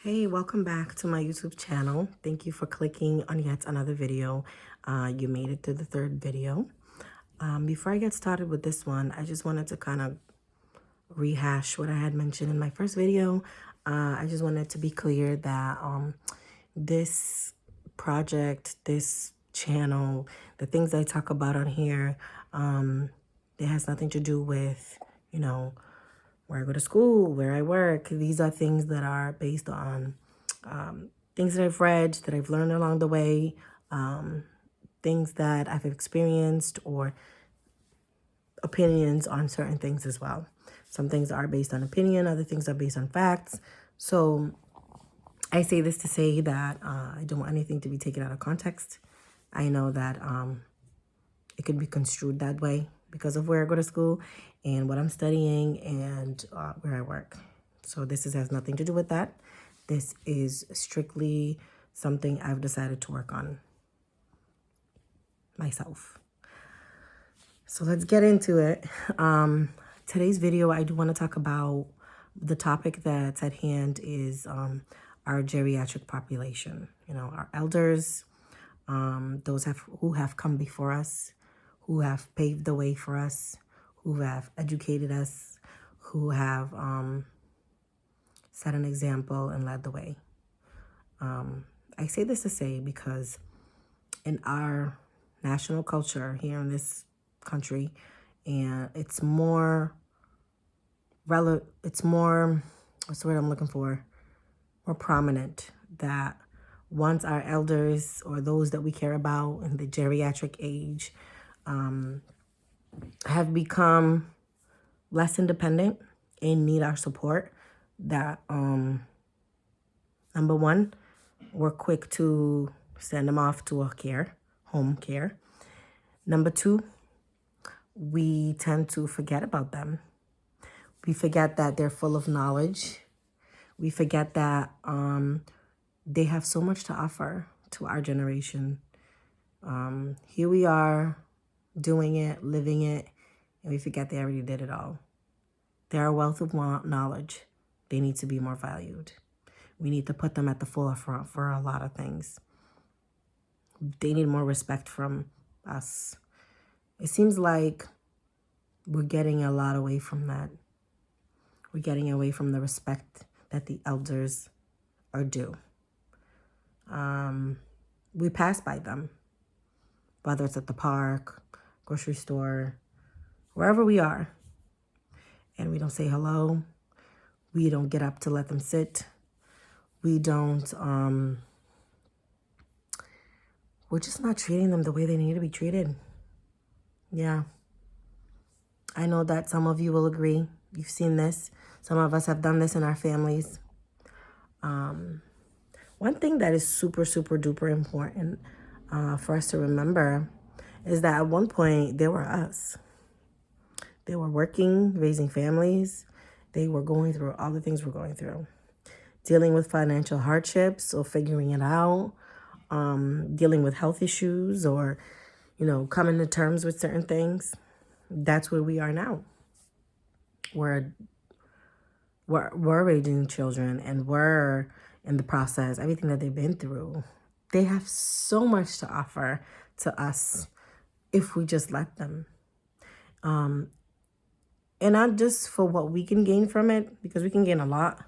Hey, welcome back to my YouTube channel. Thank you for clicking on yet another video. You made it to the third video. Before I get started with this one, I just wanted to kind of rehash what I had mentioned in my first video. I just wanted to be clear that this project, this channel, the things I talk about on here, it has nothing to do with, where I go to school, where I work. These are things that are based on things that I've read, that I've learned along the way, things that I've experienced, or opinions on certain things as well. Some things are based on opinion, other things are based on facts. So I say this to say that I don't want anything to be taken out of context. I know that it could be construed that way because of where I go to school and what I'm studying and where I work. So has nothing to do with that. This is strictly something I've decided to work on myself. So let's get into it. Today's video, I do want to talk about the topic that's at hand is our geriatric population. Our elders, those who have come before us, who have paved the way for us, who have educated us, who have set an example and led the way. I say this to say because in our national culture here in this country, and it's more what's the word I'm looking for? More prominent that once our elders or those that we care about in the geriatric age have become less independent and need our support, that number one, we're quick to send them off to home care. Number two, we tend to forget about them. We forget that they're full of knowledge. We forget that they have so much to offer to our generation. Here we are doing it, living it, and we forget they already did it all. They're a wealth of knowledge. They need to be more valued. We need to put them at the forefront for a lot of things. They need more respect from us. It seems like we're getting a lot away from that. We're getting away from the respect that the elders are due. We pass by them, whether it's at the park, grocery store, wherever we are, and we don't say hello. We don't get up to let them sit. We don't, we're just not treating them the way they need to be treated. Yeah. I know that some of you will agree. You've seen this. Some of us have done this in our families. One thing that is super, super duper important for us to remember is that at one point, they were us. They were working, raising families. They were going through all the things we're going through. Dealing with financial hardships or figuring it out. Dealing with health issues or, coming to terms with certain things. That's where we are now. We're raising children and we're in the process, everything that they've been through. They have so much to offer to us if we just let them. And not just for what we can gain from it, because we can gain a lot,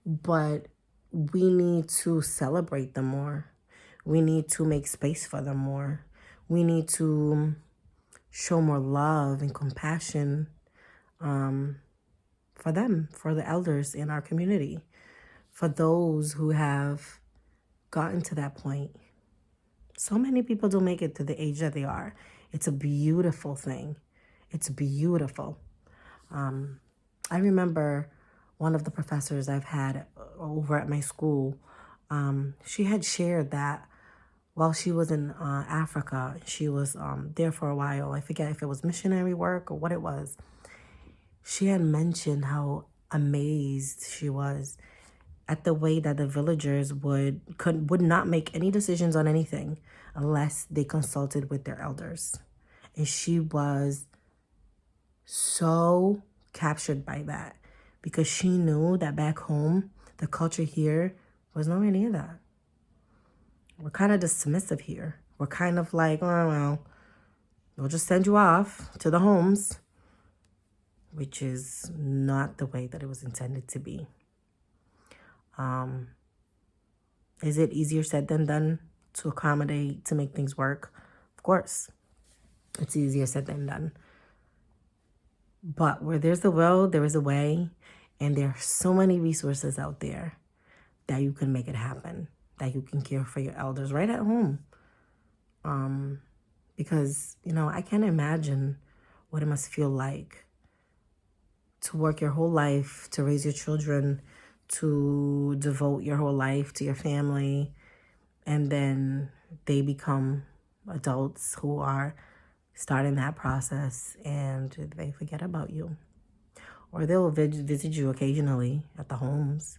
but we need to celebrate them more. We need to make space for them more. We need to show more love and compassion for them, for the elders in our community, for those who have gotten to that point. So many people don't make it to the age that they are. It's a beautiful thing. It's beautiful. I remember one of the professors I've had over at my school, she had shared that while she was in Africa, she was there for a while. I forget if it was missionary work or what it was. She had mentioned how amazed she was at the way that the villagers would not make any decisions on anything unless they consulted with their elders. And she was so captured by that because she knew that back home The culture here was nowhere near that. We're kind of dismissive here. We're kind of like, oh, well, we'll just send you off to the homes, which is not the way that it was intended to be. Is it easier said than done to accommodate, to make things work? Of course, it's easier said than done. But where there's a will, there is a way. And there are so many resources out there that you can make it happen, that you can care for your elders right at home. Because, I can't imagine what it must feel like to work your whole life, to raise your children, to devote your whole life to your family, and then they become adults who are starting that process and they forget about you. Or they'll visit you occasionally at the homes,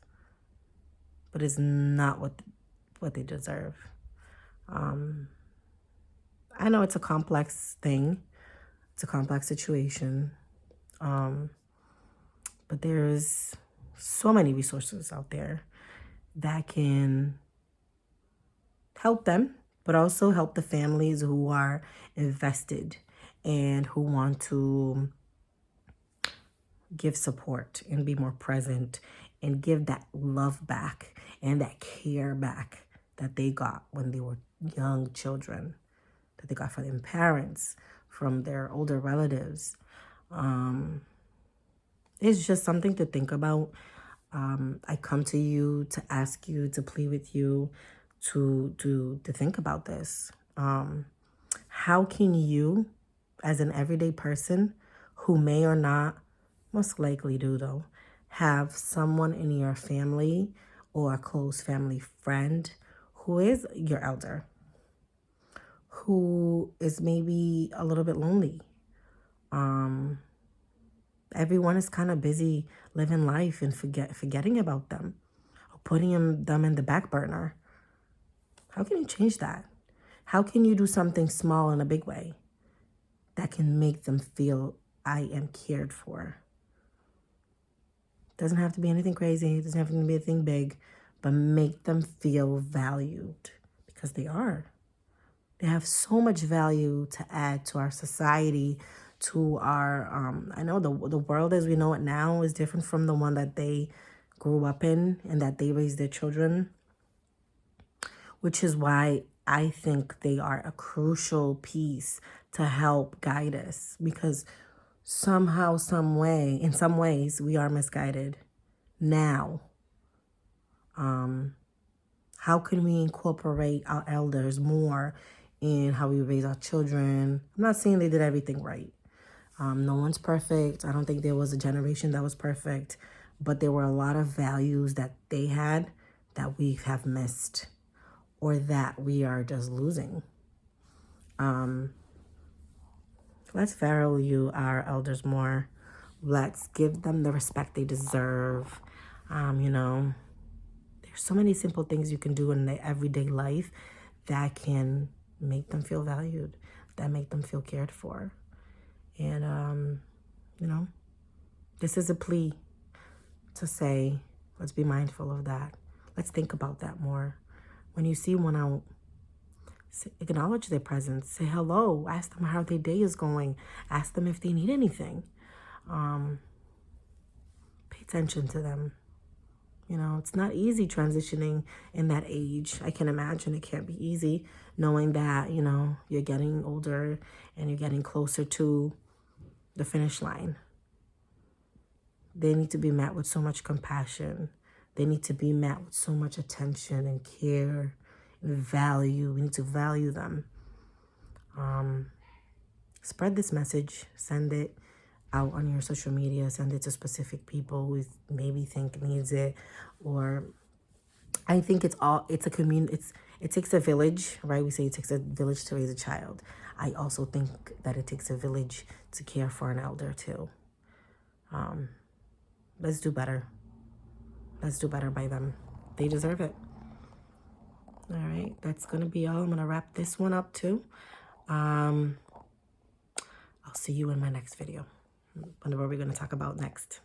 but it's not what they deserve. I know it's a complex thing. It's a complex situation. But there's so many resources out there that can help them, but also help the families who are invested and who want to give support and be more present and give that love back and that care back that they got when they were young children, that they got from their parents, from their older relatives. It's just something to think about. I come to you to ask you, to plead with you, to think about this. How can you, as an everyday person who may or not, most likely do though, have someone in your family or a close family friend who is your elder, who is maybe a little bit lonely? Everyone is kind of busy living life and forgetting about them, or putting them in the back burner. How can you change that? How can you do something small in a big way that can make them feel I am cared for? Doesn't have to be anything crazy. It doesn't have to be anything big, but make them feel valued, because they are. They have so much value to add to our society, to our, I know the world as we know it now is different from the one that they grew up in and that they raised their children, which is why I think they are a crucial piece to help guide us, because somehow, some way, in some ways, we are misguided now. How can we incorporate our elders more in how we raise our children? I'm not saying they did everything right. No one's perfect. I don't think there was a generation that was perfect, but there were a lot of values that they had that we have missed, or that we are just losing. Let's value our elders more. Let's give them the respect they deserve. There's so many simple things you can do in their everyday life that can make them feel valued, that make them feel cared for. And, this is a plea to say, let's be mindful of that. Let's think about that more. When you see one out, acknowledge their presence. Say hello. Ask them how their day is going. Ask them if they need anything. Pay attention to them. It's not easy transitioning in that age. I can imagine it can't be easy, knowing that, you're getting older and you're getting closer to the finish line. They need to be met with so much compassion. They need to be met with so much attention and care and value. We need to value them. Spread this message. Send it out on your social media. Send it to specific people who maybe think needs it. Or I think it's a community. It takes a village, right? We say it takes a village to raise a child. I also think that it takes a village to care for an elder too. Let's do better. Let's do better by them. They deserve it. All right, that's going to be all. I'm going to wrap this one up too. I'll see you in my next video. Wonder what we're going to talk about next.